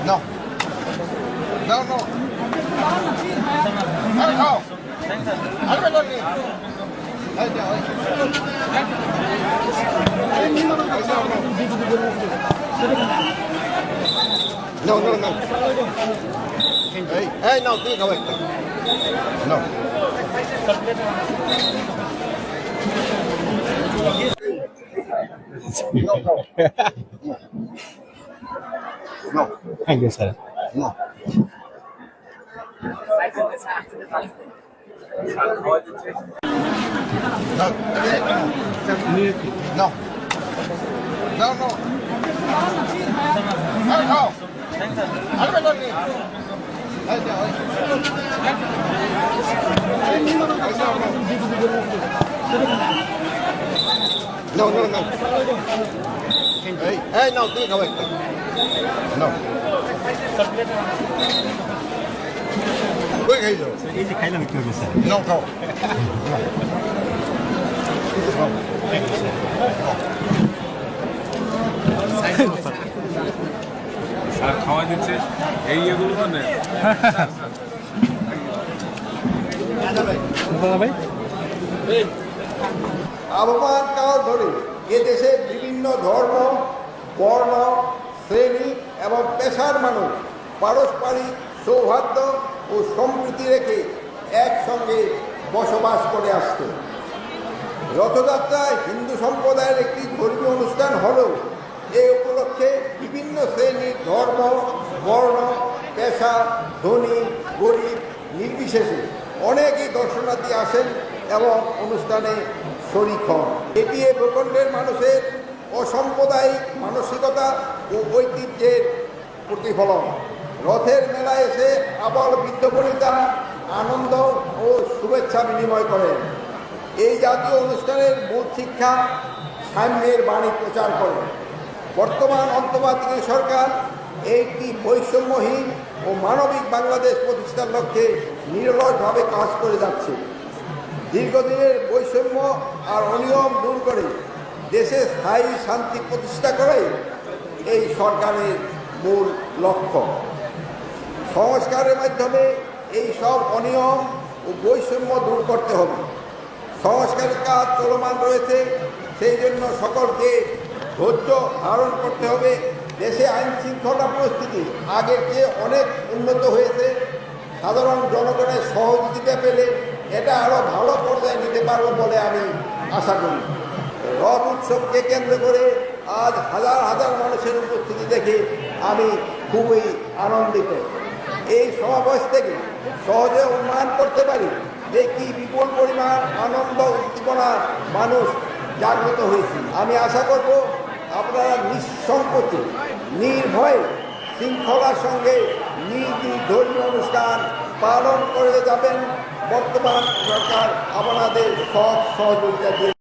No. No, no. No. No, no, no. Hey, no, do it away. No. No. Thank you, sir. No. No. No. No, no. No. No, no, no. Hey, no, do it away. No. Quick, hey, এই যে খাইলাম একটু আগে sir. no, no. Sir খাওয়া দিচ্ছে এই এগুলো মানে দাদা ভাই আবহমান কাল ধরে এদেশে বিভিন্ন ধর্ম, বর্ণ, শ্রেণী এবং পেশার মানুষ পারস্পরিক সৌহার্দ্য ও সম্প্রীতি রেখে একসঙ্গে বসবাস করে আসছে। রথযাত্রা হিন্দু সম্প্রদায়ের একটি ধর্মীয় অনুষ্ঠান হলেও এই উপলক্ষে বিভিন্ন শ্রেণীর ধর্ম, বর্ণ, পেশা, ধনী, গরিব নির্বিশেষে অনেকেই দর্শনার্থী আসেন এবং অনুষ্ঠানে শরিক হন। এটি এই ভূখণ্ডের মানুষের অসাম্প্রদায়িক মানসিকতা ও ঐতিহ্যের প্রতিফলন। রথের মেলায় এসে আবার বৃদ্ধ বনিতা আনন্দ ও শুভেচ্ছা বিনিময় করেন। এই জাতীয় অনুষ্ঠানের মূল শিক্ষা সাম্যের বাণী প্রচার করে। বর্তমান অন্তর্বর্তী সরকার একটি বৈষম্যহীন ও মানবিক বাংলাদেশ প্রতিষ্ঠার লক্ষ্যে নিরলসভাবে কাজ করে যাচ্ছে। দীর্ঘদিনের বৈষম্য আর অনিয়ম দূর করে দেশে স্থায়ী শান্তি প্রতিষ্ঠা করে এই সরকারের মূল লক্ষ্য। সংস্কারের মাধ্যমে এই সব অনিয়ম ও বৈষম্য দূর করতে হবে। সংস্কারের কাজ চলমান রয়েছে, সেই জন্য সকলকে ধৈর্য ধারণ করতে হবে। দেশে আইন শৃঙ্খলা পরিস্থিতি আগের চেয়ে অনেক উন্নত হয়েছে। সাধারণ জনগণের সহযোগিতা পেলে এটা আরও ভালো পর্যায়ে নিতে পারবো বলে আমি আশা করি। রথ উৎসবকে কেন্দ্র করে আজ হাজার হাজার মানুষের উপস্থিতি দেখে আমি খুবই আনন্দিত। এই সমাবেশ থেকে সহজে অনুমান করতে পারি যে কি বিপুল পরিমাণ আনন্দ উদ্দীপনা মানুষ জাগ্রত হয়েছে। আমি আশা করব আপনারা নিঃসংকোচে নির্ভয়ে শৃঙ্খলার সঙ্গে নিজ নিজ ধর্মীয় অনুষ্ঠান পালন করে যাবেন। বর্তমান সরকার আপনাদের সব সহযোগিতা দিয়ে